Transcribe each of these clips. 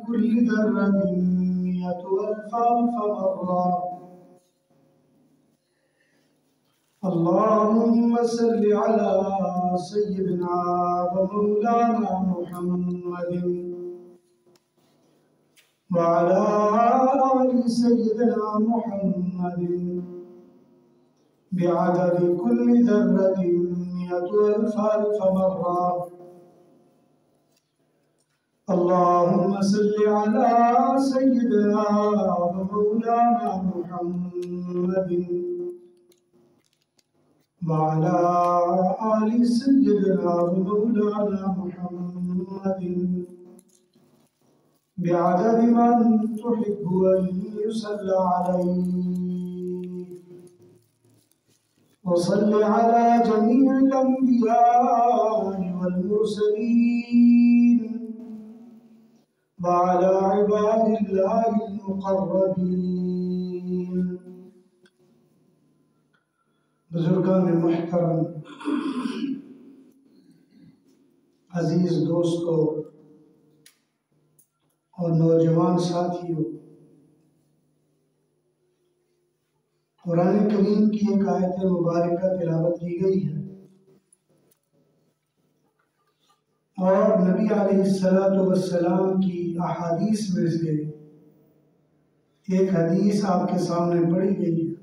كل ذرة 100,000 مرة. اللهم صل على سيدنا ومولانا محمد وعلى آل سيدنا محمد بعدد كل ذرة 100,000 مرة. اللهم صل على سيدنا ومولانا محمد وعلى آل سيدنا ومولانا محمد بعدد من تحب أن يصلى عليه. وصل على جميع الأنبياء والمرسلين وعلى عباد الله المقربين. بزرگان محترم، عزیز دوستوں اور نوجوان ساتھیوں، قرآن کریم کی ایک آیت مبارکہ تلاوت کی گئی ہے اور نبی علیہ السلام کی احادیث میں سے ایک حدیث آپ کے سامنے پڑھی گئی ہے۔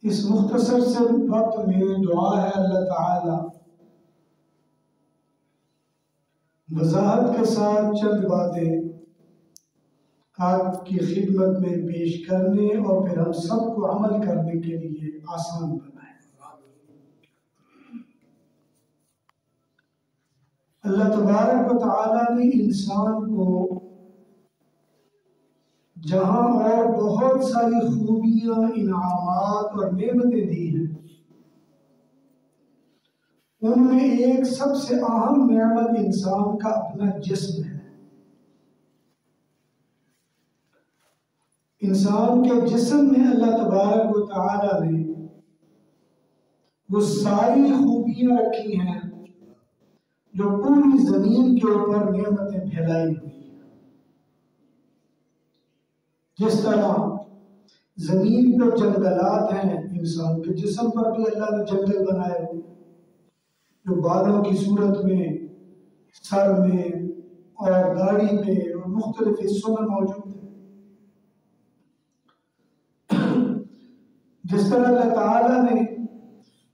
اس مختصر سے وقت میں دعا ہے اللہ تعالی وضاحت کے ساتھ چند باتیں آپ کی خدمت میں پیش کرنے اور پھر ہم سب کو عمل کرنے کے لیے آسان بنائے۔ اللہ تبارک و تعالی نے انسان کو جہاں اور بہت ساری خوبیاں، انعامات اور نعمتیں دی ہیں، ان میں ایک سب سے اہم نعمت انسان کا اپنا جسم ہے۔ انسان کے جسم میں اللہ تبارک و تعالی نے وہ ساری خوبیاں رکھی ہیں جو پوری زمین کے اوپر نعمتیں پھیلائی ہوئی ہیں۔ جس طرح زمین پر جنگلات ہیں، انسان کے جسم پر بھی اللہ نے جنگل بنائے ہوئے جو بالوں کی صورت میں، سر میں اور داڑھی پہ اور مختلف حصوں میں موجود ہیں۔ جس طرح اللہ تعالیٰ نے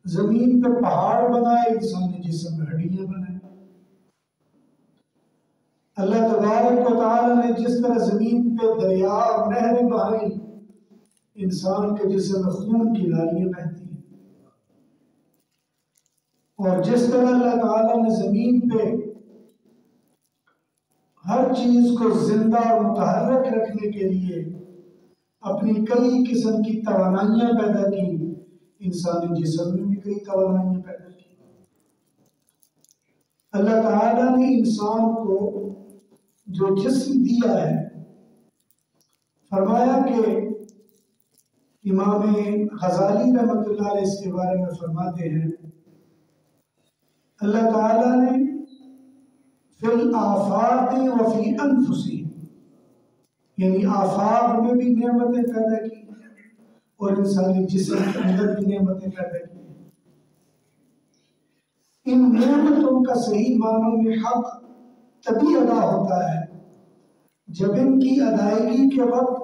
زمین پہ پہاڑ بنائے، انسانی جسم میں ہڈیاں بنائے۔ اللہ تبارک و تعالیٰ نے جس طرح زمین پہ دریا اور نہریں بہائیں، انسان کے جسم میں خون کی نالیاں بہتی ہیں۔ اور جس طرح اللہ تعالیٰ نے زمین پہ ہر چیز کو زندہ اور متحرک رکھنے کے لیے اپنی کئی قسم کی توانائیاں پیدا کی، انسانی جسم میں بھی کئی توانائیاں پیدا کی۔ اللہ تعالیٰ نے انسان کو جو جسم دیا ہے، فرمایا کہ امام غزالی رحمۃ اللہ علیہ اس کے بارے میں فرماتے ہیں، اللہ تعالیٰ نے فی الآفاق وفی انفسہم، یعنی آفاق میں بھی نعمتیں پیدا کی اور انسانی جسم کے اندر بھی نعمتیں پیدا کی۔ ان نعمتوں کا صحیح معنوں میں حق تبھی ادا ہوتا ہے جب ان کی ادائیگی کے وقت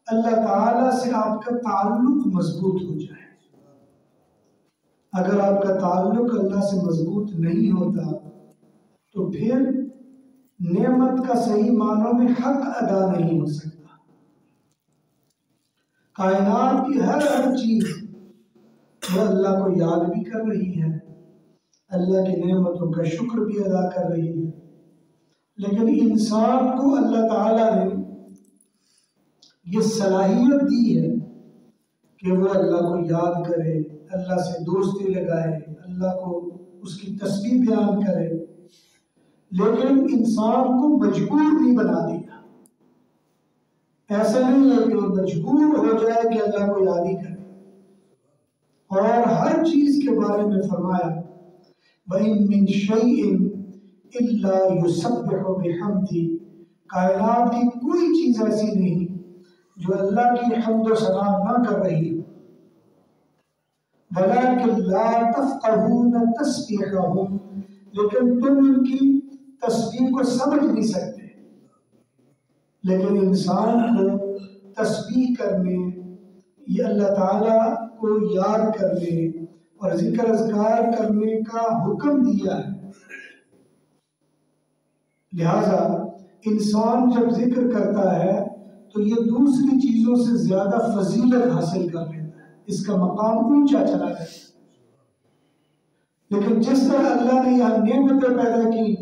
اللہ تعالیٰ سے آپ کا تعلق مضبوط ہو جائے۔ اگر آپ کا تعلق اللہ سے مضبوط نہیں ہوتا تو پھر نعمت کا صحیح معنوں میں حق ادا نہیں ہو سکتا۔ کائنات کی ہر چیز وہ اللہ کو یاد بھی کر رہی ہے، اللہ کی نعمتوں کا شکر بھی ادا کر رہی ہے، لیکن انسان کو اللہ تعالیٰ نے یہ صلاحیت دی ہے کہ وہ اللہ کو یاد کرے، اللہ سے دوستی لگائے، اللہ کو اس کی تسبیح بیان کرے، لیکن انسان کو مجبور نہیں بنا دیا۔ ایسا نہیں ہے کہ وہ مجبور ہو جائے کہ اللہ کو یاد ہی کرے، اور ہر چیز کے بارے میں فرمایا وَإِن مِّن شَيْءٍ الا یسبح بحمدہ، کائنات کی کوئی چیز ایسی نہیں جو اللہ کی حمد و ثنا نہ کر رہی ہو، ولیکن لا تفقہون تسبیحہم، لیکن تم ان کی تسبیح کو سمجھ نہیں سکتے۔ لیکن انسان کو تسبیح کرنے، یہ اللہ تعالیٰ کو یاد کرنے اور ذکر اذکار کرنے کا حکم دیا ہے۔ لہذا انسان جب ذکر کرتا ہے تو یہ دوسری چیزوں سے زیادہ فضیلت حاصل کر لیتا ہے، اس کا مقام اونچا چلا جاتا ہے۔ لیکن جس طرح اللہ نے یہاں نعمتیں پیدا کی،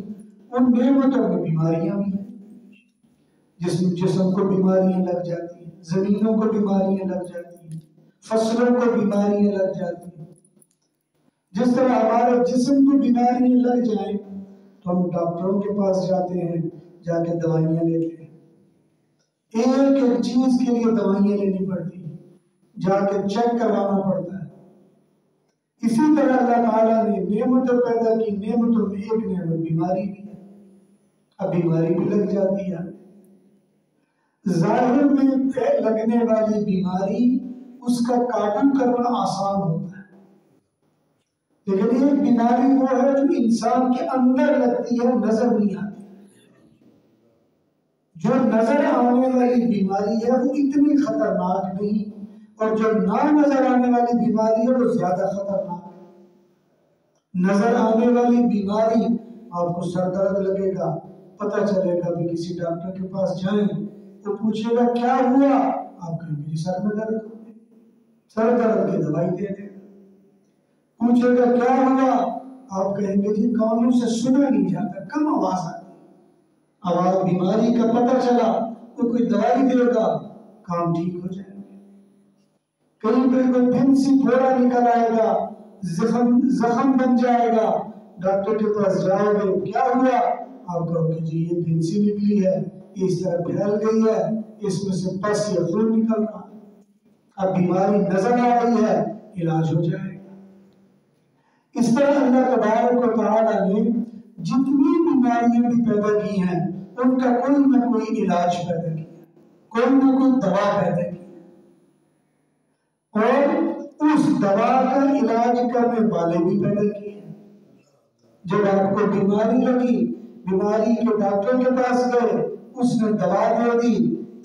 ان نعمتوں میں بیماریاں بھی ہیں، جسم کو بیماریاں لگ جاتی ہیں، زمینوں کو بیماریاں لگ جاتی ہیں، فصلوں کو بیماریاں لگ جاتی ہیں۔ جس طرح ہمارے جسم کو بیماریاں لگ جائیں تو ہم ڈاکٹروں کے پاس جاتے ہیں، جا کے دوائیاں لیتے ہیں، ایک ایک چیز کے لیے دوائیاں لینی پڑتی ہیں، جا کے چیک کروانا پڑتا ہے۔ اسی طرح اللہ تعالیٰ نے نعمتیں پیدا کی، نعمتوں میں ایک نعمت بیماری بھی ہے۔ اب بیماری بھی لگ جاتی ہے، ظاہر میں لگنے والی بیماری اس کا قابو کرنا آسان ہوتا ہے، لیکن ایک بیماری وہ ہے جو انسان کے اندر لگتی ہے، نظر نہیں آتی۔ جو نظر آنے والی بیماری ہے وہ اتنی خطرناک نہیں، اور جو نہ نظر آنے والی بیماری ہے وہ زیادہ خطرناک ہے۔ نظر آنے والی بیماری، آپ کو سر درد لگے گا، پتہ چلے گا بھی کسی ڈاکٹر کے پاس جائیں، تو پوچھے گا کیا ہوا، آپ کہیں گے سر میں درد ہو گیا، سر درد کی دوائی دے دے گا۔ پوچھے گا کیا ہوا، آپ کہیں گے جی کانوں سے سنا نہیں جاتا، کم آواز آتی، آواز بیماری کا پتہ چلا تو کوئی دوائی دے گا، کام ٹھیک ہو جائے گا۔ کہیں پہ کوئی پھنسی پھوڑا نکل آئے گا، زخم بن جائے گا، ڈاکٹر کے پاس جاؤ گے، کیا ہوا، آپ کہو گے جی یہ پھنسی نکلی ہے، اس طرح پھیل گئی ہے، اس میں سے پس یا خون نکل رہا ہے، اب بیماری نظر آ رہی ہے، علاج ہو جائے گا۔ اس طرح اللہ تبارک و تعالیٰ نے جتنی بیماریاں بھی پیدا کی ہیں ان کا کوئی نہ کوئی علاج پیدا کیا، کوئی نہ کوئی دوا پیدا کی، اور اس دوا کا علاج کرنے والے بھی پیدا کیے۔ جب آپ کو بیماری لگی، بیماری کے ڈاکٹر کے پاس گئے، اس نے دوا دے دی،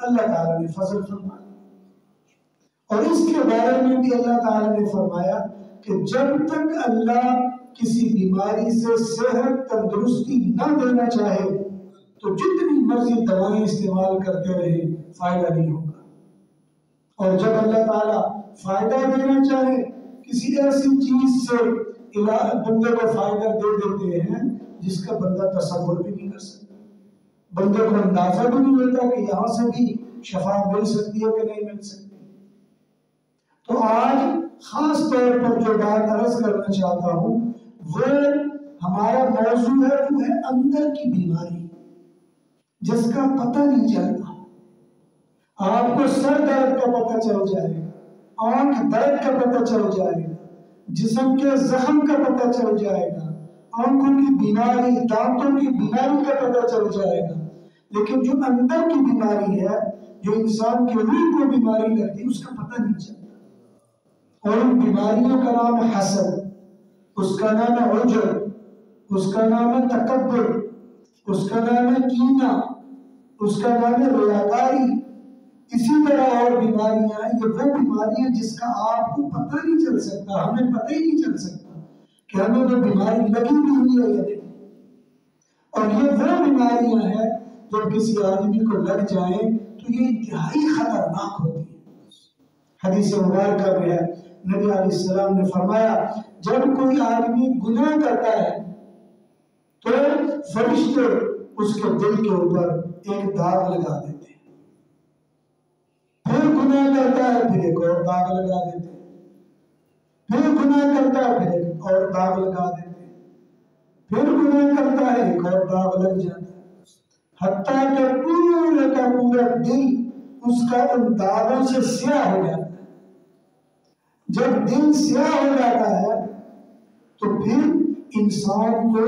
اللہ تعالیٰ نے فضل فرمایا۔ اور اس کے بارے میں بھی اللہ تعالیٰ نے فرمایا کہ جب تک اللہ کسی بیماری سے صحت تندرستی نہ دینا چاہے تو جتنی مرضی دوائیں استعمال کرتے رہے فائدہ نہیں ہوگا، اور جب اللہ تعالیٰ فائدہ دینا چاہے کسی ایسی چیز سے بندے کو فائدہ دے دیتے ہیں جس کا بندہ تصور بھی نہیں کر سکتا، بندے کو اندازہ بھی نہیں ہوتا کہ یہاں سے بھی شفا مل سکتی ہے کہ نہیں مل سکتی۔ تو آج خاص طور پر جو بات عرض کرنا چاہتا ہوں وہ ہمارا موضوع ہے، وہ ہے اندر کی بیماری جس کا پتہ نہیں چلتا۔ آپ کو سر درد کا پتہ چل جائے گا، آنکھ درد کا پتہ چل جائے گا، جسم کے زخم کا پتہ چل جائے گا، آنکھوں کی بیماری، دانتوں کی بیماری کا پتہ چل جائے گا، لیکن جو اندر کی بیماری ہے، جو انسان کی روح کو بیماری لگتی ہے، اس کا پتہ نہیں چلتا۔ اور ان بیماریوں کا نام ہے حسد، اس کا نام ہے عجب، اس کا نام ہے تکبر، اس کا نام ہے کینہ، اس کا نام ہے ریاکاری، اسی طرح اور بیماریاں ہیں۔ یہ وہ بیماریاں جس کا آپ کو پتہ نہیں چل سکتا، ہمیں پتہ ہی نہیں چل سکتا کہ ہمیں وہ بیماری لگی بھی ہوئی ہے یا نہیں۔ اور یہ وہ بیماریاں ہیں جب کسی آدمی کو لگ جائیں تو یہ انتہائی خطرناک ہوتی ہے۔ حدیث مبارکہ میں ہے، نبی علیہ السلام نے فرمایا جب کوئی آدمی گناہ کرتا ہے تو فرشتے اس کے دل کے اوپر ایک داغ لگا دیتے ہیں، پھر گناہ کرتا ہے پھر ایک اور داغ لگا دیتے ہیں، پھر گناہ کرتا ہے پھر ایک اور داغ لگا دیتے ہیں، پھر گناہ کرتا ہے ایک اور داغ لگ جاتا ہے، حتیٰ کہ پورے کا پورا دل اس کا ان داغوں سے سیاہ ہو جاتا ہے۔ جب دل سیاہ ہو جاتا ہے تو پھر انسان کو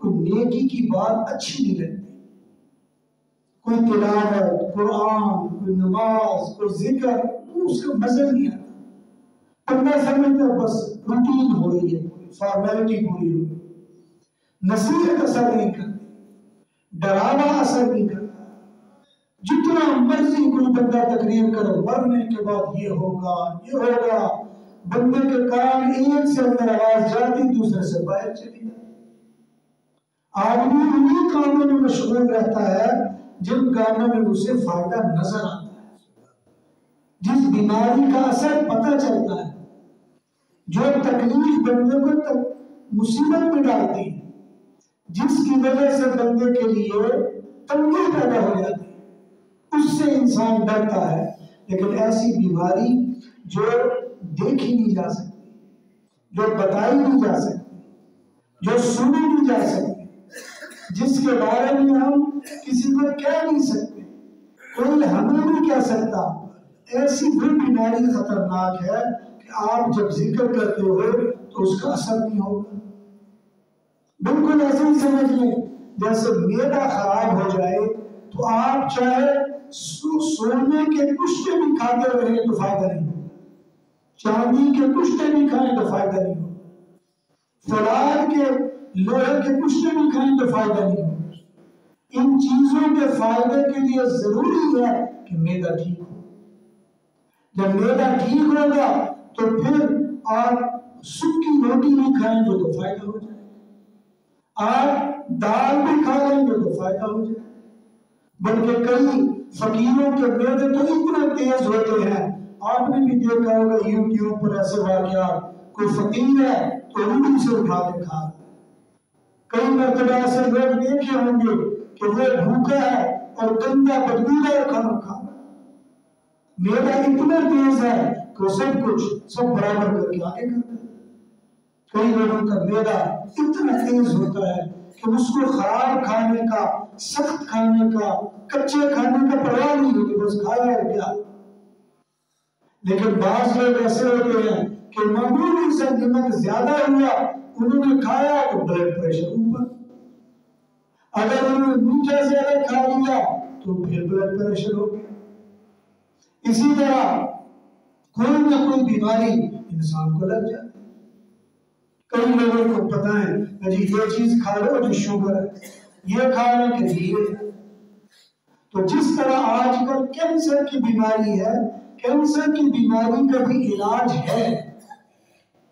کوئی نیکی کی بات اچھی نہیں لگتی، کوئی تلاوت قرآن، کوئی نماز، کوئی ذکر، اس کا مزہ نہیں آتا، بندہ سمجھتا ہے بس روٹین ہو رہی ہے، فارمیلٹی پوری ہو رہی ہے، نصیحت اثر نہیں کرتی، ڈراوا اثر نہیں کرتا۔ جتنا مرضی کوئی بندہ تقریر کرے مرنے کے بعد یہ ہوگا یہ ہوگا، بندے کے کان ایک سے اندر آواز جاتی دوسرے سے باہر چلی جاتی۔ آدمی انہیں کاموں میں مشغول رہتا ہے جن کاموں میں اسے فائدہ نظر آتا ہے، جس بیماری کا اثر پتہ چلتا ہے، جو تکلیف بندے کو مصیبت میں ڈالتی ہے، جس کی وجہ سے بندے کے لیے تنگی پیدا ہو جاتی ہے، اس سے انسان ڈرتا ہے۔ لیکن ایسی بیماری جو دیکھی نہیں جا سکتی، جو بتائی نہیں جا سکتی، جو سنی نہیں جا سکتی، جس کے بارے میں ہم کسی کو کہہ نہیں سکتے، کوئی ہمیں نہیں کہہ سکتا، ایسی بھی بیماری خطرناک ہے کہ آپ جب ذکر کرتے ہو تو اس کا اثر نہیں ہوگا۔ بالکل ایسے ہی سمجھ لیں جیسے معدہ خراب ہو جائے تو آپ چاہے سونے کے کشتے بھی کھاتے رہیں تو فائدہ نہیں ہوگا، چاندی کے کشتے بھی کھائیں تو فائدہ نہیں ہوگا، فولاد کے لوہے کے کشتے بھی کھائیں تو فائدہ نہیں ہوگا۔ ان چیزوں کے فائدے کے لیے ضروری ہے کہ معدہ ٹھیک ہو۔ جب معدہ ٹھیک ہوگا تو پھر آپ سکی روٹی بھی کھائیں گے تو فائدہ ہو جائے، آپ دال بھی کھا لیں گے تو فائدہ ہو جائے۔ بلکہ کئی فقیروں کے معدے تو اتنے تیز ہوتے ہیں، آپ نے بھی دیکھا ہوگا یوٹیوب پر ایسے واقعات، کوئی فقیر ہے تو روٹی سے اٹھا کے کھا، کئی مرتبہ ایسے لوگ دیکھے ہوں گے کہ وہ بھوکا ہے اور گندا بدبودار کھانا کھا رہا ہے، معدہ اتنا تیز ہے کہ وہ سب کچھ سب برابر کر کے آگے کرتا ہے۔ کئی لوگوں کا معدہ اتنا تیز ہوتا ہے کہ اس کو خراب کھانے کا، سخت کھانے کا، کچے کھانے کا پرواہ نہیں ہوتی، بس کھایا ہے کیا۔ لیکن بعض لوگ ایسے ہوتے ہیں کہ معمولی سے نمک زیادہ ہوا، انہوں نے کھایا تو بلڈ پریشر اوپر، اگر انہوں نے میٹھا زیادہ کھا لیا تو پھر بلڈ پریشر ہو گیا۔ اسی طرح کوئی نہ کوئی بیماری انسان کو لگ جاتی ہے۔ کئی لوگوں کو پتہ ہے کہ جی یہ چیز کھا لو جو شوگر ہے، یہ کھا لو کہ جی یہ۔ تو جس طرح آج کل کینسر کی بیماری ہے، کینسر کی بیماری کا بھی علاج ہے،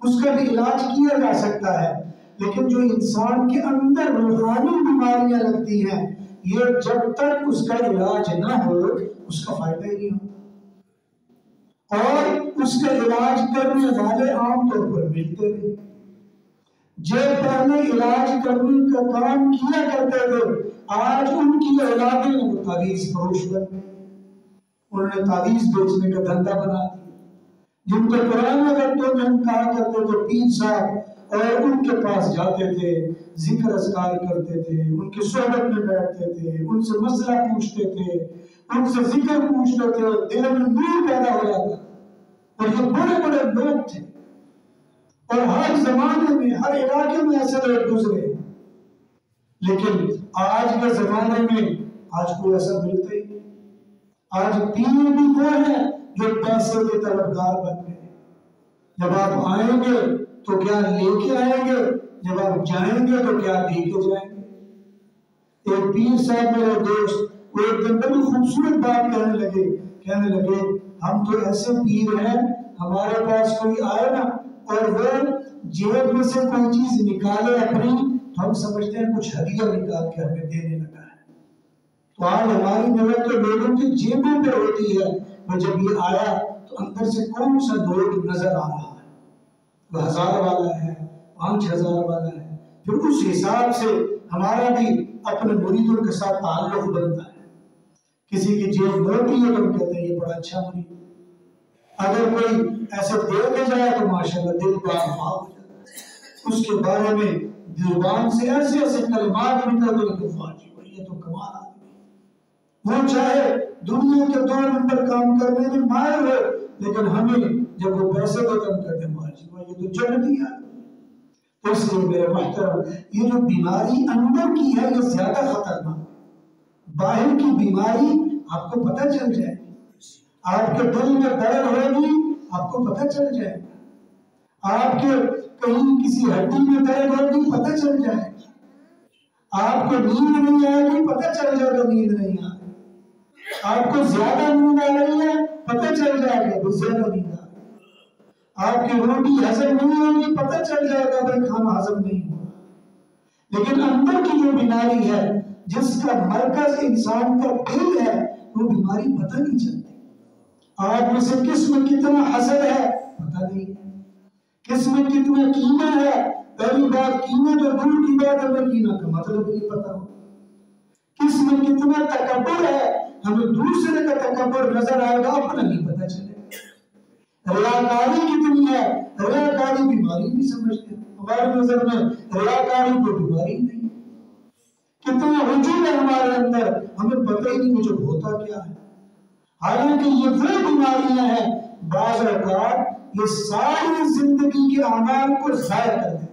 اس کا بھی علاج کیا جا سکتا ہے، لیکن جو انسان کے اندر روحانی بیماریاں لگتی ہیں، یہ جب تک اس کا علاج نہ ہو اس کا فائدہ ہی نہیں ہوتا، اور اس کا علاج کرنے والے عام طور پر ملتے نہیں۔ جو پہلے علاج کرنے کا کام کیا کرتے تھے، آج ان کی اولادیں وہ تعویذ فروش بن گئے، انہوں نے تعویذ بیچنے کا دھندا بنا دیا۔ جن کو پرانے وقتوں میں ہم کہا کرتے تھے پیر صاحب، اور ان کے پاس جاتے تھے، ذکر اذکار کرتے تھے، ان کی صحبت میں بیٹھتے تھے، ان سے مسئلہ پوچھتے تھے، ان سے ذکر پوچھتے تھے، دل میں نور پیدا ہو جاتا۔ اور یہ بڑے بڑے لوگ تھے، اور ہر زمانے میں ہر علاقے میں ایسے لوگ گزرے، لیکن آج کے زمانے میں آج کوئی ایسا ملتا ہی نہیں۔ آج پیر بھی وہ ہیں جو پیسے کے طلبگار بن گئے، جب آپ آئیں گے تو کیا لے کے آئیں گے، جب آپ جائیں گے تو کیا دے کے جائیں گے۔ ایک پیر صاحب میرے دوست وہ ایک دن بڑی خوبصورت بات کہنے لگے ہم تو ایسے پیر ہیں، ہمارے پاس کوئی آئے نا اور وہ جیب میں سے کوئی چیز نکالے اپنی، تو ہم سمجھتے ہیں کچھ ہدیہ نکال کے ہمیں دینے لگا ہے۔ تو آج ہماری نظر تو لوگوں کی جیبوں پہ ہوتی ہے، وہ جب یہ آیا تو اندر سے کون سا نوٹ نظر آ رہا ہے، وہ 1000 والا ہے، 5000 والا ہے، پھر اس حساب سے ہمارا بھی اپنے مریدوں کے ساتھ تعلق بنتا ہے۔ کسی کی جیب موٹی ہے تو ہم کہتے ہیں یہ بڑا اچھا مرید، اگر کوئی ایسے دے کے جائے تو ماشاءاللہ دل باغ ہو جاتا ہے، اس کے بارے میں زبان سے ایسے ایسے کلمات نکلتے ہیں کہ واہ جی یہ تو کمال آدمی، وہ چاہے دنیا کے 2 نمبر کام کرنے میں ماہر ہو، لیکن ہمیں جب وہ پیسے ختم کرتے ہیں واہ جی یہ تو جنتی ہے۔ تو اس لیے میرے محترم یہ جو بیماری اندر کی ہے یہ زیادہ خطرناک، باہر کی بیماری آپ کو پتہ چل جائے گی، آپ کے دل میں درد ہوگی آپ کو پتہ چل جائے گا، آپ کے کہیں کسی ہڈی میں درد ہوگی پتہ چل جائے گا، آپ کو نیند نہیں آئے گی پتہ چل جائے گا نیند نہیں آئے گی، آپ کو زیادہ نیند آ رہی ہے پتہ چل جائے گا بہت زیادہ نیند آ رہی ہے، آپ کی روٹی ہضم نہیں ہوگی پتہ چل جائے گا بھائی کھانا ہضم نہیں ہوا۔ لیکن اندر کی جو بیماری ہے جس کا مرکز انسان کا دل ہے وہ بیماری پتہ نہیں چلتی۔ آپ میں سے کس میں کتنا حسد ہے پتہ نہیں ہے، کس میں کتنا کینہ ہے، پہلی بات کینہ تو دور کی بات ہمیں کینہ کا مطلب نہیں پتا ہو، کس میں کتنا تکبر ہے، ہمیں دوسرے کا تکبر نظر آئے گا اپنا نہیں پتا چلے گا، ریاکاری کتنی ہے، ریاکاری بیماری نہیں سمجھتے، ہماری نظر میں ریاکاری کوئی بیماری نہیں، کتنا وجود ہے ہمارے اندر ہمیں پتہ ہی نہیں وجود ہوتا کیا ہے، حالانکہ یہ وہ بیماریاں ہیں بعض اوقات یہ ساری زندگی کے اعمال کو ضائع کر دیتے ہیں۔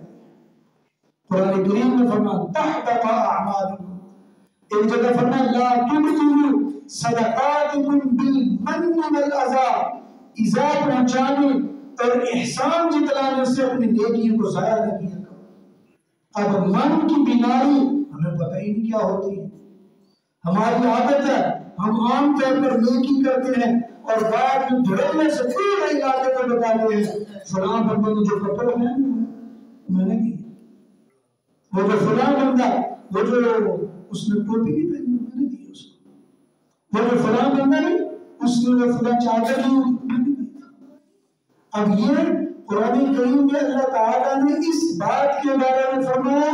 قرآن کریم میں فرمایا تحبط اعمالکم، ایک جگہ فرمایا لا تبطلوا صدقاتکم بالمن والاذى، ایذا پہنچانے اور احسان جتلانے سے اپنی نیکیوں کو ضائع نہ کیا کرو۔ اب من کی بیماری ہمیں پتہ ہی نہیں کیا ہوتی ہے، ہماری عادت ہے ہم عام طور پر نیکی کرتے ہیں اور بعد میں دھڑکنے سے پورے علاقے کو بتاتے ہیں فلاں بندے نے جو کپڑے پہنے میں نے دی، وہ جو فلاں بندہ وہ جو اس نے ٹوپی نہیں پہنی میں نے دی اس کو، وہ جو فلاں بندہ نہیں اس نے وہ فلاں چادر لی میں نے دی۔ اب یہ قرآن کریم میں اللہ تعالیٰ نے اس بات کے بارے میں فرمایا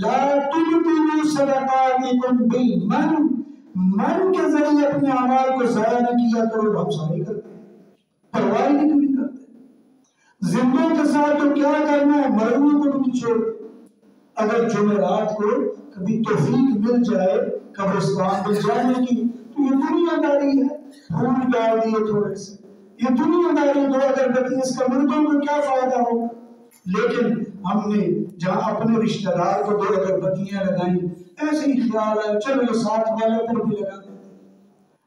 لا تبطلوا صدقاتکم بالمن، من کے ذریعے اپنے اعمال کو ضائع نہ کیا کرو، ہم ضائع کرتے ہیں، پرواہ نہیں کبھی کرتے، زندوں کے ساتھ تو کیا کرنا ہے مرنے کو بھی چھوڑ، اگر جمعرات کو کبھی توفیق مل جائے قبرستان میں جانے کی تو یہ دنیا داری ہے، پھول ڈال دیے تھوڑے سے، یہ دنیا داری، دو اگربتی، اس کا مردوں کو کیا فائدہ ہوگا، لیکن ہم نے جہاں اپنے رشتہ دار کو دو اگربتیاں لگائیں ایسے ہی خیال ہے چلو یہ ساتھ والے پر بھی لگا دیتے،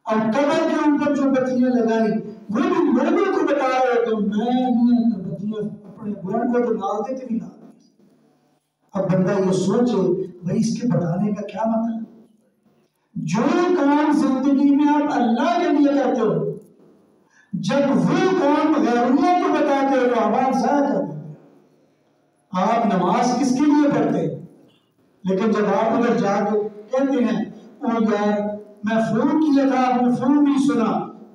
اب قبر کے اوپر جو بتیاں لگائیں وہ بھی لوگوں کو بتا رہے تو میں یہ اگربتیاں اپنے گھر کو تو ڈال دیتے بھی ڈال دیتے۔ اب بندہ یہ سوچے بھائی اس کے بتانے کا کیا مطلب، جو کام زندگی میں آپ اللہ کے لیے کرتے ہو جب وہ کام غیر اللہ کو بتاتے ہو تو آپ ضائع کر دیتے ہیں۔ آپ نماز کس کے لیے پڑھتے ہیں، لیکن جب آپ ادھر جا کے کہتے ہیں او یار میں فون کیا تھا آپ نے فون نہیں سنا،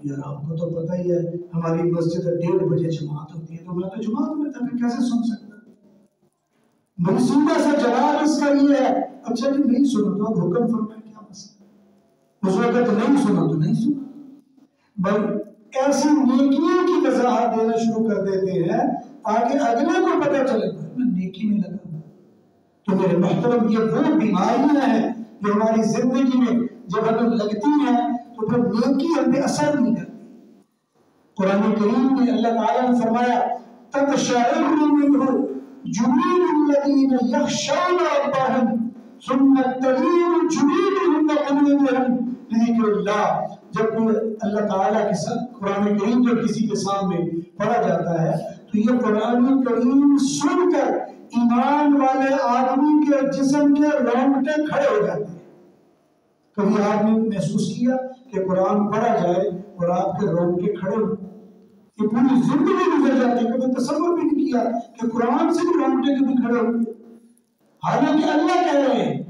یار آپ کو تو پتہ ہی ہے ہماری مسجد 1:30 بجے جماعت ہوتی ہے تو میں تو جماعت میں تھا کیسے سن سکتا، منصوبہ سے جواب اس کا یہ ہے اچھا جی نہیں سنا تو آپ حکم فرمائیں کیا مسئلہ، اس وقت نہیں سنا تو نہیں سنا، بل ایسی نیکیوں کی وضاحت دینا شروع کر دیتے ہیں تاکہ اگلے کو پتہ چلے میں نیکی میں لگا ہوں۔ تو میرے محترم یہ وہ بیماریاں ہیں جو ہماری زندگی میں جب ہمیں لگتی ہیں تو پھر نیکی ہم پہ اثر نہیں کرتی۔ قرآن کریم میں اللہ تعالیٰ نے فرمایا تقشعر منہ جلود الذین یخشون ربهم ثم تلین جلودهم وقلوبهم لذکر اللہ، جب کوئی اللہ تعالیٰ کے ساتھ قرآن کریم جو کسی کے سامنے پڑھا جاتا ہے تو یہ قرآن کریم سن کر ایمان والے آدمی کے جسم کے رونگٹے کھڑے ہو جاتے ہیں۔ کبھی آپ نے محسوس کیا کہ قرآن پڑھا جائے اور آپ کے رونگٹے کھڑے ہو، یہ پوری زندگی گزر جاتی ہے، کبھی تصور بھی نہیں کیا کہ قرآن سے بھی رونگٹے کبھی کھڑے ہو، حالانکہ اللہ کہہ رہے ہیں۔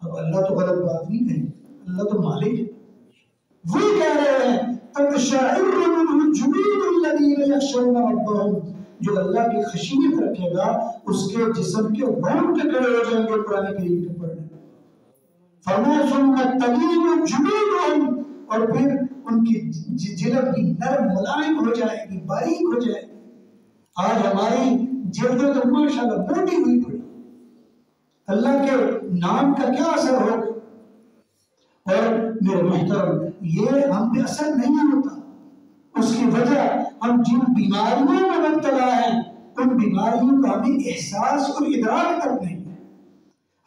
اب اللہ تو غلط بات نہیں کہیں، اللہ تو مالک ہے، وہ کہہ رہے ہیں تقشعر منہ جلود الذین یخشون ربهم، جو اللہ کی خشیت رکھے گا اس کے جسم کے رونگٹے کھڑے ہو جائیں گے قرآن کریم کے پڑھنے میں۔ فرمایا ثم تلین جلودهم، اور پھر ان کی جلد بھی نرم ملائم ہو جائے گی، باریک ہو جائے گی۔ آج ہماری جلدیں تو ماشاءاللہ موٹی ہوئی پڑی، اللہ کے نام کا کیا اثر ہوگا؟ اور میرے محترم یہ ہم پہ اثر نہیں ہوتا، اس کی وجہ ہم جن بیماریوں میں مبتلا ہیں ان بیماریوں کا ہمیں احساس اور ادراک تک نہیں ہے،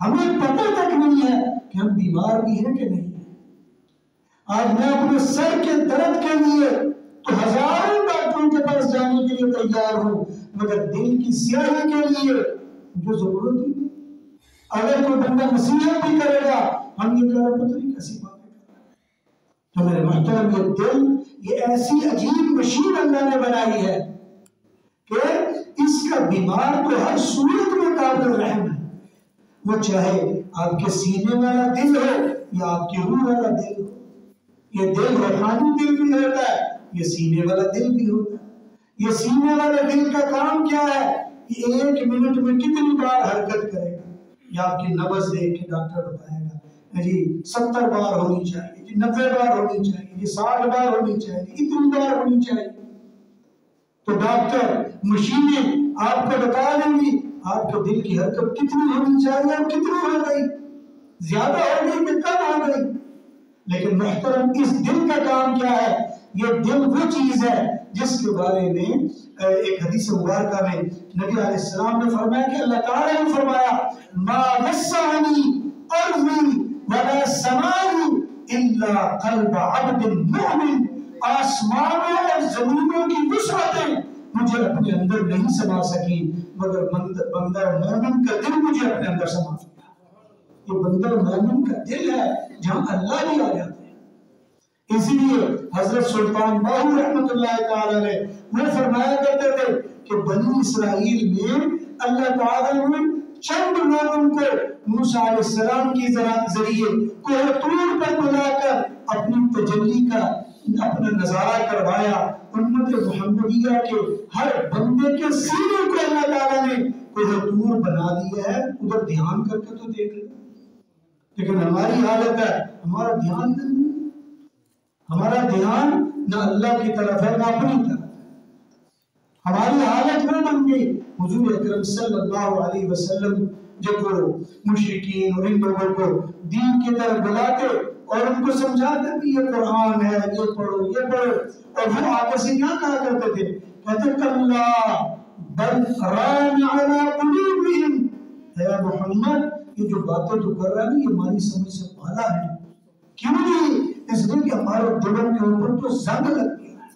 ہمیں پتہ تک نہیں ہے کہ ہم بیمار بھی ہیں کہ نہیں ہیں۔ آج میں اپنے سر کے درد کے لیے تو ہزاروں ڈاکٹروں کے پاس جانے کے لیے تیار ہوں، مگر دل کی سیاہی کے لیے جو ضرورت ہی نہیں۔ اگر کوئی بندہ نصیحت بھی کرے گا، ہم یہ کہہ رہے پتہ نہیں کیسی باتیں کر رہے ہیں۔ تو میرے محترم، یہ دل یہ ایسی عجیب مشین اللہ نے بنائی ہے کہ اس کا بیمار تو ہر صورت میں قابل رحم ہے، وہ چاہے آپ کے سینے والا دل ہو یا آپ کی روح والا دل ہو۔ یہ دل روحانی دل بھی ہوتا ہے، یہ سینے والا دل بھی ہوتا ہے۔ یہ سینے والے دل کا کام کیا ہے؟ یہ 1 منٹ میں کتنی بار حرکت کرے گا، یا آپ کی نبض دیکھ کے ڈاکٹر بتائے گا جی 70 بار ہونی چاہیے، جی 90 بار ہونی چاہیے، جی 60 بار ہونی چاہیے، اتنی بار ہونی چاہیے۔ تو ڈاکٹر مشینیں آپ کو بتا دیں گی آپ کے دل کی حرکت کتنی ہونی چاہیے اور کتنی ہو گئی، زیادہ ہو گئی کہ کم ہو گئی۔ لیکن محترم، اس دل کا کام کیا ہے؟ یہ دل وہ چیز ہے جس کے بارے میں ایک حدیث مبارکہ میں نبی علیہ السلام نے فرمایا کہ اللہ تعالیٰ نے فرمایا ما وسعنی ارضی ولا سمائی الا قلب عبد مؤمن، آسمانوں اور زمینوں کی وسعتیں مجھے اپنے اندر نہیں سما سکی، مگر بندہ مومن کا دل مجھے اپنے اندر سما سکا۔ یہ بندہ مومن کا دل ہے جہاں اللہ بھی آ جاتے ہیں۔ اسی لیے حضرت سلطان باہو رحمۃ اللہ تعالی علیہ وہ فرمایا کرتے تھے کہ بنی اسرائیل میں اللہ تعالیٰ نے چند لوگوں کو موسیٰ علیہ السلام کی ذریعے کوہ طور پر بلا کر اپنی تجلی کا اپنا نظارہ کروایا۔ امت محمدیہ کے ہر بندے کے سینے کو اللہ تعالیٰ نے کوہ طور بنا دیا ہے، ادھر دھیان کر کے تو دیکھ لیں۔ لیکن ہماری حالت ہے ہمارا دھیان نہیں، ہمارا دھیان نہ اللہ کی طرف ہے نہ اپنی طرف ہے۔ ہماری حالت وہ بن گئی، حضور اکرم صلی اللہ علیہ وسلم جب وہ مشرکین اور ان لوگوں کو دین کی طرف بلاتے اور ان کو سمجھاتے کہ یہ قرآن ہے، یہ پڑھو یہ پڑھو، اور وہ آگے سے کیا کہا کرتے تھے؟ کہتے کلا بل ران علی قلوبہم، اے محمد یہ جو باتیں تو کر رہا ہے یہ ہماری سمجھ سے بالا ہے۔ کیوں نہیں؟ اس لیے کہ ہمارے دلوں کے اوپر تو زنگ لگ گیا ہے۔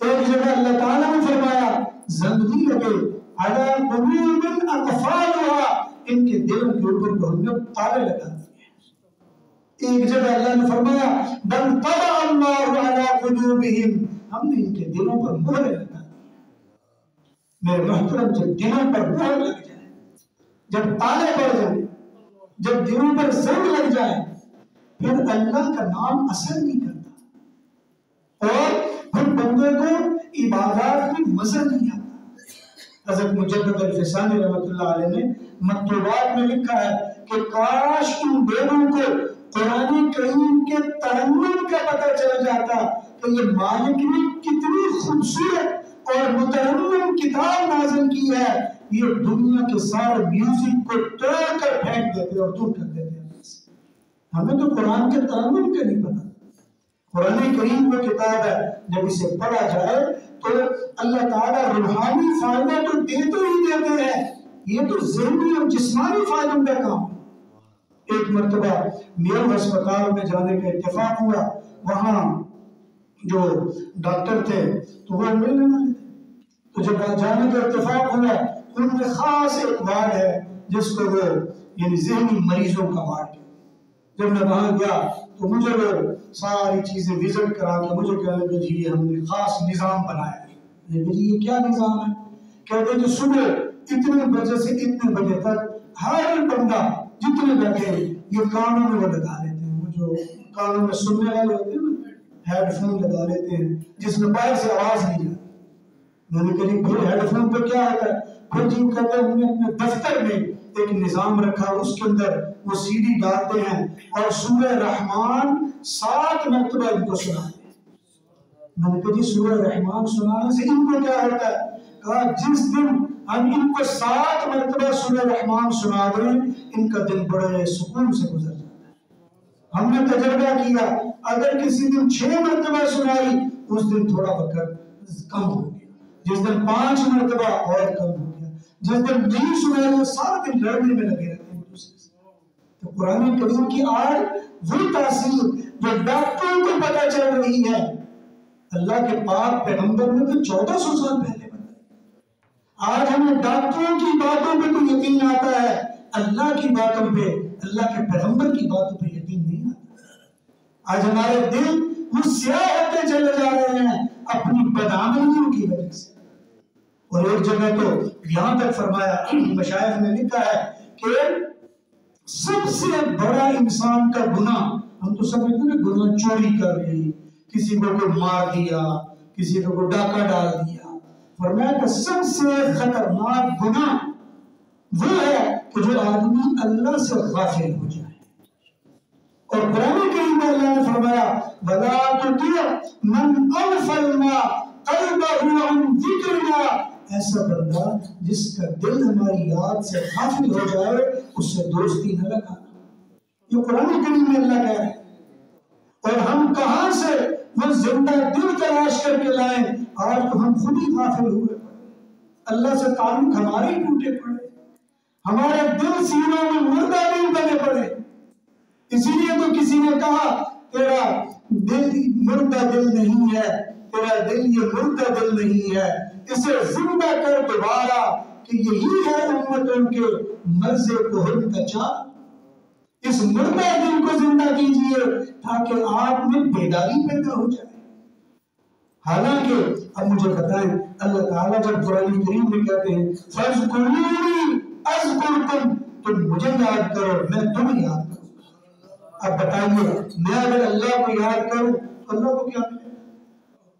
ایک جگہ اللہ تعالیٰ نے فرمایا زنگ نہیں لگے، علی قلوب اقفالها، ان کے دلوں کے اوپر ہم نے تالے لگا دیے۔ ایک جگہ اللہ نے فرمایا بل طبع اللہ علی قلوبہم، ہم نے ان کے دلوں پر مہر لگا دی۔ میرے محترم، جب دلوں پر مہر لگ جائے، جب تالے پڑ جائیں، جب دلوں پر زنگ لگ جائے، پھر اللہ کا نام اثر نہیں کرتا اور پھر بندے کو عبادات میں مزہ نہیں آتا۔ حضرت مجدد الفسانی رحمۃ اللہ علیہ نے مکتوبات میں لکھا ہے کہ کاش ان لوگوں کو قرآن کریم کے ترنم کا پتہ چل جاتا کہ یہ مالک نے کتنی خوبصورت اور مترنم کتاب نازل کی ہے، یہ دنیا کے سارے میوزک کو توڑ کر پھینک دیتے اور دور کر دیتے۔ ہمیں تو قرآن کے ترنم کا نہیں پتا۔ قرآن کریم وہ کتاب ہے جب اسے پڑھا جائے تو اللہ تعالیٰ روحانی فائدہ تو دیتے ہی دیتے ہیں، یہ تو ذہنی اور جسمانی فائدوں کا کام ہے۔ ایک مرتبہ میو ہسپتال میں جانے کا اتفاق ہوا، وہاں جو ڈاکٹر تھے تو وہ ملنے والے تھے، تو جب جانے کا اتفاق ہوا ان میں خاص ایک وارڈ ہے جس کو وہ یعنی ذہنی مریضوں کا وارڈ ہے۔ جب میں وہاں گیا تو مجھے وہ ساری چیزیں وزٹ کرا کے مجھے کہنے لگے جی یہ ہم نے خاص نظام بنایا ہے۔ لیکن جی یہ کیا نظام ہے؟ کہتے ہیں صبح اتنے بجے سے اتنے بجے تک ہر بندہ جتنے بیٹھے یہ کانوں میں وہ لگا لیتے ہیں، وہ جو کانوں میں سننے والے ہوتے ہیں نا، ہیڈ فون لگا لیتے ہیں جس میں باہر سے آواز نہیں جاتی۔ میں نے کہا پھر ہیڈ فون پہ کیا ہوتا ہے؟ پھر جی کہتے ہیں ہم نے اپنے دفتر میں ایک نظام رکھا، اس کے اندر وہ سی ڈی ڈالتے ہیں اور سورہ رحمان 7 مرتبہ ان کو سناتے ہیں۔ میں نے کہا جی سورہ رحمان سنانے سے ان کو کیا ہوتا ہے؟ کہا جس دن ہم ان کو 7 مرتبہ سورہ رحمان سنا دیں ان کا دن بڑے سکون سے گزر جاتا ہے۔ ہم نے تجربہ کیا اگر کسی دن 6 مرتبہ سنائی اس دن تھوڑا وقت کم ہو گیا، جس دن 5 مرتبہ اور کم ہو گیا، جس دن نہیں سنا وہ سارا دن لڑنے میں لگے رہتے ہیں دوسرے سے۔ تو قرآن کریم کی آج وہ تاثیر جو ڈاکٹروں کو پتہ چل رہی ہے، اللہ کے پاک پیغمبر نے تو 1400 سال پہلے بتائی۔ آج ہمیں ڈاکٹروں کی باتوں پہ تو یقین آتا ہے، اللہ کی باتوں پہ، اللہ کے پیغمبر کی باتوں پہ یقین نہیں آتا۔ آج ہمارے دل وہ سیاہ ہوتے چلے جا رہے ہیں اپنی بدعملیوں کی وجہ سے۔ اور ایک جگہ تو یہاں تک فرمایا، مشائخ نے لکھا ہے کہ سب سے بڑا انسان کا گناہ، ہم تو سمجھتے ہیں گناہ چوری کر لی، کسی کو کوئی مار دیا، کسی کو کوئی ڈاکہ ڈال دیا، فرمایا کہ سب سے خطرناک گناہ وہ ہے کہ جو آدمی اللہ سے غافل ہو جائے۔ اور قرآن کریم میں اللہ نے فرمایا وَلَا تُطِعْ مَنْ أَغْفَلْنَا قَلْبَهُ عَنْ ذِكْرِنَا، ایسا بندہ جس کا دل ہماری یاد سے غافل ہو جائے اس سے دوستی نہ لگانا۔ یہ قرآن کریم میں اللہ کہہ رہے ہیں۔ اور ہم کہاں سے وہ زندہ دل تلاش کر کے لائیں؟ آج تو ہم خود ہی غافل ہوئے پڑے، اللہ سے تعلق ہمارے ہی ٹوٹے پڑے، ہمارے دل سینوں میں مردہ دل بنے پڑے۔ اسی لیے تو کسی نے کہا تیرا دل مردہ دل نہیں ہے، تیرا دل یہ مردہ دل نہیں ہے، اسے زندہ کر دوبارہ، کہ یہی ہے امتوں کے مرض کہن کا چار۔ اس مردہ دل کو زندہ کیجئے تاکہ آپ میں بیداری پیدا ہو جائے۔ حالانکہ اب مجھے بتائیں، اللہ تعالیٰ جب قرآن کریم میں کہتے ہیں فَاذْكُرُونِي أَذْكُرْكُمْ، تم مجھے یاد کرو میں تمہیں یاد کروں۔ اب بتائیے میں اگر اللہ کو یاد کروں تو اللہ کو کیا ملے؟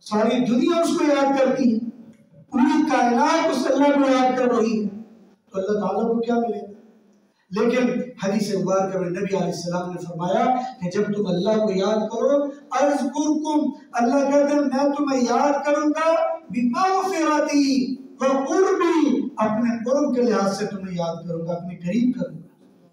ساری دنیا اس کو یاد کرتی ہے، پوری کائنات اس اللہ کو یاد کر رہی ہے، تو اللہ تعالیٰ کو کیا ملے گا؟ لیکن حدیث مبارکہ میں نبی علیہ السلام نے فرمایا کہ جب تم اللہ کو یاد کرو اذکرکم، اللہ کہتے ہیں میں تمہیں یاد کروں گا بمغفرتی وقربی، اپنے قرب کے لحاظ سے تمہیں یاد کروں گا، اپنے قریب کروں گا،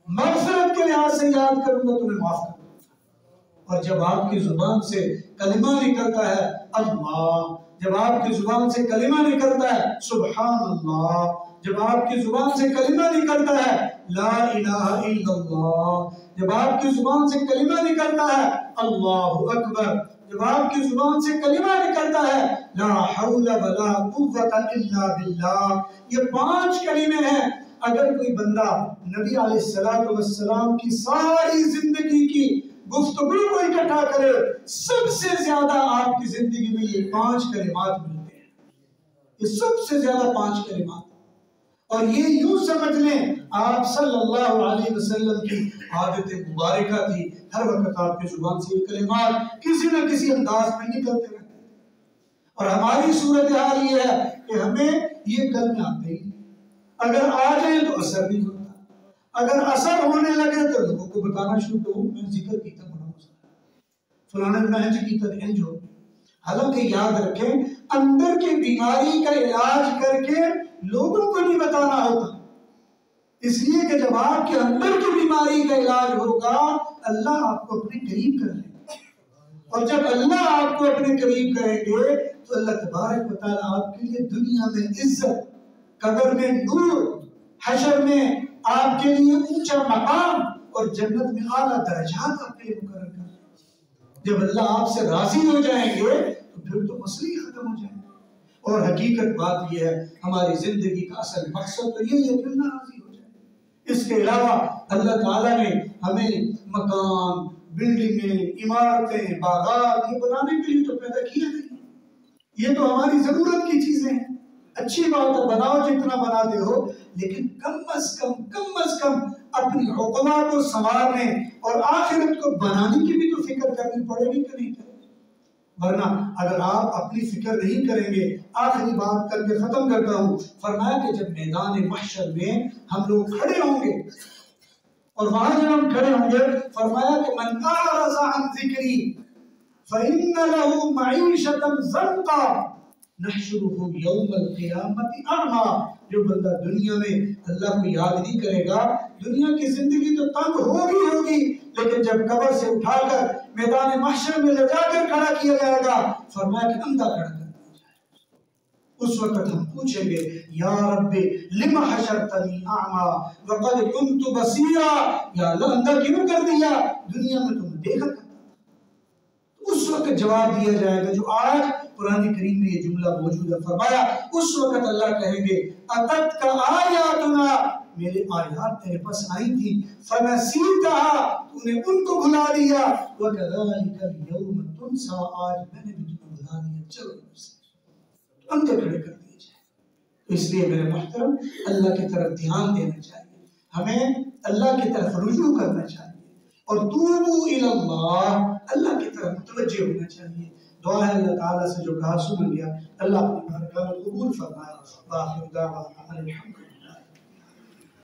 مغفرت کے لحاظ سے یاد کروں گا، تمہیں معاف کروں گا۔ اور جب آپ کی زبان سے کلمہ نکلتا ہے اللہ، جب آپ کی زبان سے کلمہ نکلتا ہے سبحان اللہ، جب آپ کی زبان سے کلمہ نکلتا ہے لا الہ الا اللہ، جب آپ کی زبان سے کلمہ نکلتا ہے اللہ اکبر، جب آپ کی زبان سے کلمہ نکلتا ہے لا حول ولا قوت الا باللہ، یہ 5 کلمے ہیں۔ اگر کوئی بندہ نبی علیہ السلام کی ساری زندگی کی گفتگو کو اکٹھا کرے، سب سے زیادہ آپ کی زندگی میں یہ 5 کلمات ملتے ہیں، یہ سب سے زیادہ 5 کلمات۔ اور یہ یوں سمجھ لیں آپ صلی اللہ علیہ وسلم کی عادت مبارکہ تھی، ہر وقت آپ کی زبان سے یہ کلمات کسی نہ کسی انداز میں نکلتے رہتے۔ اور ہماری صورتحال یہ ہے کہ ہمیں یہ کلمے آتے ہی، اگر آ جائیں تو اثر نہیں ہوتا، اگر اثر ہونے لگے تو لوگوں کو بتانا شروع کرو میں ذکر کیتا بڑا مسئلہ فلانے میں انج کیتا انج ہو۔ حالانکہ یاد رکھیں اندر کی بیماری کا علاج کر کے لوگوں کو نہیں بتانا ہوتا، اس لیے کہ جب آپ کے اندر کی بیماری کا علاج ہوگا اللہ آپ کو اپنے قریب کر لے گا، اور جب اللہ آپ کو اپنے قریب کریں گے تو اللہ تبارک و تعالیٰ آپ کے لیے دنیا میں عزت، قبر میں نور، حشر میں آپ کے لیے اونچا مقام اور جنت میں اعلیٰ درجات آپ کے لیے مقرر کر دیں گے۔ جب اللہ آپ سے راضی ہو جائیں گے تو پھر تو مسئلے ہی ختم ہو جائیں گے۔ اور حقیقت بات یہ ہے ہماری زندگی کا اصل مقصد تو یہی ہے کہ اللہ راضی ہو جائے۔ اس کے علاوہ اللہ تعالیٰ نے ہمیں مکان، بلڈنگیں، عمارتیں، باغات یہ بنانے کے لیے تو پیدا کیا نہیں، یہ تو ہماری ضرورت کی چیزیں ہیں، اچھی بات ہے بناؤ جتنا بناتے ہو، لیکن کم از کم اپنی عقبہ کو سنوارنے اور آخرت کو بنانے کی بھی تو فکر کرنی پڑے گی کہ نہیں کرے گی؟ ورنہ اگر آپ اپنی فکر نہیں کریں گے، آخری بات کر کے ختم کرتا ہوں، فرمایا کہ جب میدان محشر میں ہم لوگ کھڑے ہوں گے اور وہاں جب ہم کھڑے ہوں گے فرمایا کہ من اعرض عن ذکری فإن له معیشة ضنکا نحشره یوم القیامت اعمی، جو بندہ دنیا میں اللہ کو یاد نہیں کرے گا دنیا کی زندگی تو تنگ ہوگی، لیکن جب قبر سے اٹھا کر میدان محشر میں لے جا کر کھڑا کیا جائے گا فرمایا کہ اندھا کھڑا کر دیا جائے گا۔ اس وقت ہم پوچھیں گے یا رب لم حشرتنی اعما وقد كنت بصیرا، یا اللہ اندھا کیوں کر دیا، دنیا میں تم دیکھا تھا۔ اس وقت جواب دیا جائے گا جو آج قرآن کریم میں یہ جملہ موجود ہے، فرمایا اس وقت اللہ کہیں گے اتت کا آیاتنا، میرے آیات تیرے پاس آئی تھی، فنسیتها، تو نے ان کو بھلا دیا، وَكَذَلِكَ الْيَوْمَ تُنْسَى، آج میں نے بھی تمہیں بھلا دیا، چلو اندھے کھڑے کر دیے جائے۔ تو اس لیے میرے محترم اللہ کی طرف دھیان دینا چاہیے، ہمیں اللہ کی طرف رجوع کرنا چاہیے، اور توبوا الی اللہ، اللہ کی طرف متوجہ ہونا چاہیے۔ دعا ہے اللہ تعالیٰ سے جو کہا سن لیا، اللہ اپنی بارگاہ میں قبول فرمائے۔ وآخر دعوانا الحمد للہ۔